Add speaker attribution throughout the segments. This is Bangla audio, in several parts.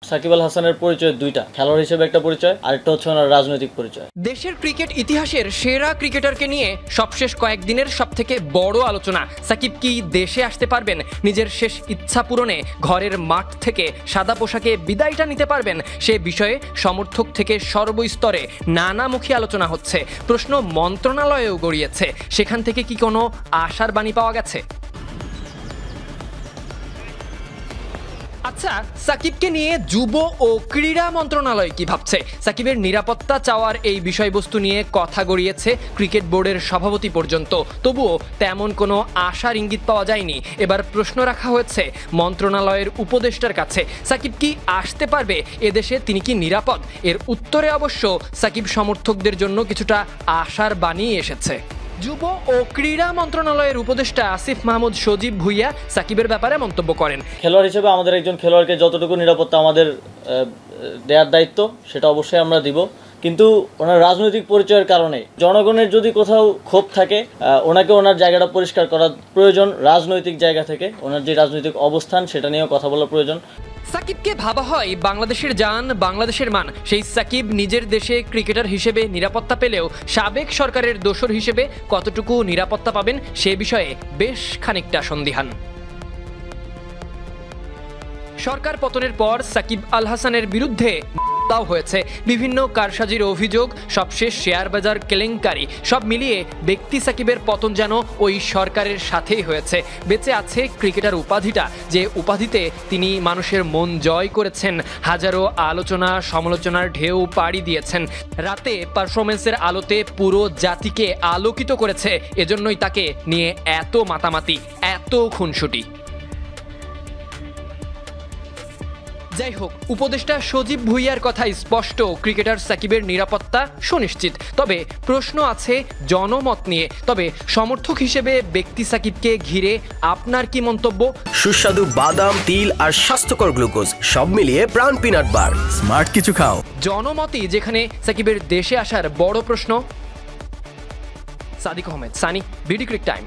Speaker 1: সাকিব আল হাসানের পরিচয় দুইটা, খেলোয়াড় হিসেবে একটা পরিচয়, আরেকটা হচ্ছে ওনার রাজনৈতিক পরিচয়।
Speaker 2: দেশের ক্রিকেট ইতিহাসের সেরা ক্রিকেটারকে নিয়ে সবশেষ কয়েকদিনের সবথেকে বড় আলোচনা, সাকিব কি দেশে আসতে পারবেন? নিজের শেষ ইচ্ছা পূরণে ঘরের মাঠ থেকে সাদা পোশাকে বিদায়টা নিতে পারবেন? সে বিষয়ে সমর্থক থেকে সর্বস্তরে নানামুখী আলোচনা হচ্ছে। প্রশ্ন মন্ত্রণালয়েও গড়িয়েছে, সেখান থেকে কি কোনো আশার বাণী পাওয়া গেছে? আচ্ছা, সাকিবকে নিয়ে যুব ও ক্রীড়া মন্ত্রণালয় কি ভাবছে? সাকিবের নিরাপত্তা চাওয়ার এই বিষয়বস্তু নিয়ে কথা গড়িয়েছে ক্রিকেট বোর্ডের সভাপতি পর্যন্ত। তবুও তেমন কোনো আশার ইঙ্গিত পাওয়া যায়নি। এবার প্রশ্ন রাখা হয়েছে মন্ত্রণালয়ের উপদেষ্টার কাছে, সাকিব কি আসতে পারবে এদেশে? তিনি কি নিরাপদ? এর উত্তরে অবশ্য সাকিব সমর্থকদের জন্য কিছুটা আশার বাণী এসেছে। যুব ও ক্রীড়া মন্ত্রণালয়ের উপদেষ্টা আসিফ মাহমুদ সজীব ভুইয়া সাকিবের ব্যাপারে মন্তব্য করেন,
Speaker 1: খেলোয়াড় হিসেবে আমাদের একজন খেলোয়াড়কে যতটুকু নিরাপত্তা আমাদের দেওয়ার দায়িত্ব সেটা অবশ্যই আমরা দিব, কিন্তু ওনার রাজনৈতিক পরিচয়ের কারণে জনগণের যদি কোথাও ক্ষোভ থাকে, ওনাকে ওনার জায়গাটা পরিষ্কার করা প্রয়োজন। রাজনৈতিক জায়গা থেকে ওনার যে রাজনৈতিক অবস্থান সেটা নিয়েও কথা বলা প্রয়োজন।
Speaker 2: সাকিবকে ভাবা হয় বাংলাদেশের জান, বাংলাদেশের মান। সেই সাকিব নিজের দেশে ক্রিকেটার হিসেবে নিরাপত্তা পেলেও সাবেক সরকারের দোসর হিসেবে কতটুকু নিরাপত্তা পাবেন সে বিষয়ে বেশ খানিকটা সন্দিহান। সরকার পতনের পর সাকিব আল হাসানের বিরুদ্ধে হয়েছে বিভিন্ন কারসাজির অভিযোগ, সবশেষ শেয়ার বাজার কেলেঙ্কারি, সব মিলিয়ে ব্যক্তি সাকিবের পতন যেন ওই সরকারের সাথেই হয়েছে। বেঁচে আছে ক্রিকেটার উপাধিটা, যে উপাধিতে তিনি মানুষের মন জয় করেছেন, হাজারো আলোচনা সমালোচনার ঢেউ পাড়ি দিয়েছেন, রাতে পারফরমেন্সের আলোতে পুরো জাতিকে আলোকিত করেছে। এজন্যই তাকে নিয়ে এত মাতামাতি, এত খুনসুটি। যাই হোক, উপদেষ্টা সজীব ভুইয়ার কথাই স্পষ্ট, ক্রিকেটার সাকিবের নিরাপত্তা সুনিশ্চিত। তবে প্রশ্ন আছে জনমত নিয়ে। তবে সমর্থক হিসেবে ব্যক্তি সাকিবকে ঘিরে আপনার কি মন্তব্য?
Speaker 3: সুস্বাদু বাদাম, তিল আর স্বাস্থ্যকর গ্লুকোজ সব মিলিয়ে প্রাণ পিনাট বার, স্মার্ট কিছু খাও।
Speaker 2: জনমতই যেখানে সাকিবের দেশে আসার বড় প্রশ্ন। Sadiq Ahmed, Sunny, BD cric time.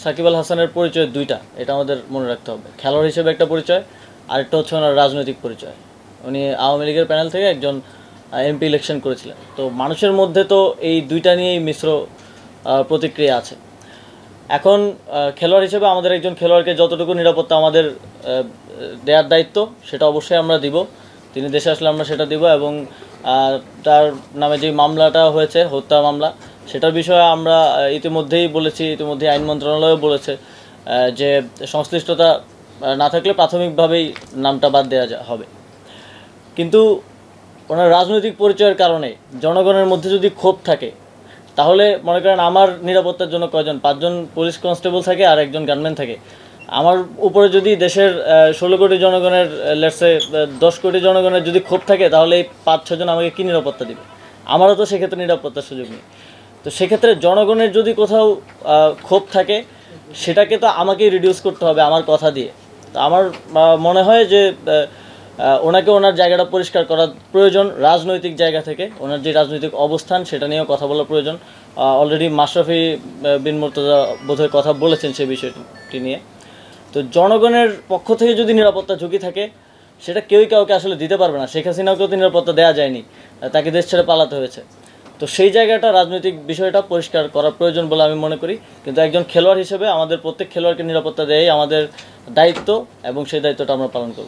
Speaker 1: Shakib Al হাসানের পরিচয় দুইটা, এটা আমাদের মনে রাখতে হবে। খেলোয়াড় হিসেবে একটা পরিচয়, আরেকটা হচ্ছে ওনার রাজনৈতিক পরিচয়। উনি আওয়ামী লীগের প্যানেল থেকে একজন এমপি ইলেকশন করেছিলেন। তো মানুষের মধ্যে তো এই দুইটা নিয়েই মিশ্র প্রতিক্রিয়া আছে। এখন খেলোয়াড় হিসেবে আমাদের একজন খেলোয়াড়কে যতটুকু নিরাপত্তা আমাদের দেওয়ার দায়িত্ব সেটা অবশ্যই আমরা দিব। তিনি দেশে আসলে আমরা সেটা দিব, এবং তার নামে যে মামলাটা হয়েছে, হত্যা মামলা, সেটার বিষয়ে আমরা ইতিমধ্যেই বলেছি, ইতিমধ্যেই আইন মন্ত্রণালয়ও বলেছে যে সংশ্লিষ্টতা না থাকলে প্রাথমিকভাবেই নামটা বাদ দেওয়া হবে। কিন্তু ওনার রাজনৈতিক পরিচয়ের কারণে জনগণের মধ্যে যদি ক্ষোভ থাকে, তাহলে মনে করেন আমার নিরাপত্তার জন্য কয়জন, 5 জন পুলিশ কনস্টেবল থাকে আর একজন গানম্যান থাকে। আমার উপরে যদি দেশের 16 কোটি জনগণের, লেটসে 10 কোটি জনগণের যদি ক্ষোভ থাকে, তাহলে এই 5-6 জন আমাকে কী নিরাপত্তা দিবে? আমারও তো সেক্ষেত্রে নিরাপত্তার সুযোগ নেই। তো সেক্ষেত্রে জনগণের যদি কোথাও ক্ষোভ থাকে, সেটাকে তো আমাকেই রিডিউস করতে হবে আমার কথা দিয়ে। তো আমার মনে হয় যে ওনাকে ওনার জায়গাটা পরিষ্কার করা প্রয়োজন। রাজনৈতিক জায়গা থেকে ওনার যে রাজনৈতিক অবস্থান সেটা নিয়েও কথা বলা প্রয়োজন। অলরেডি মাশরাফি বিন মুর্তজা বোধহয় কথা বলেছেন সেই বিষয়টি নিয়ে। তো জনগণের পক্ষ থেকে যদি নিরাপত্তা ঝুঁকি থাকে, সেটা কেউই কাউকে আসলে দিতে পারবে না। শেখ হাসিনাকেও তো নিরাপত্তা দেওয়া যায়নি, তাকে দেশ ছেড়ে পালাতে হয়েছে। তো সেই জায়গাটা, রাজনৈতিক বিষয়টা পরিষ্কার করা প্রয়োজন বলে আমি মনে করি। কিন্তু একজন খেলোয়াড় হিসেবে আমাদের প্রত্যেক খেলোয়াড়কে নিরাপত্তা দেওয়াই আমাদের দায়িত্ব, এবং সেই দায়িত্বটা আমরা পালন করব।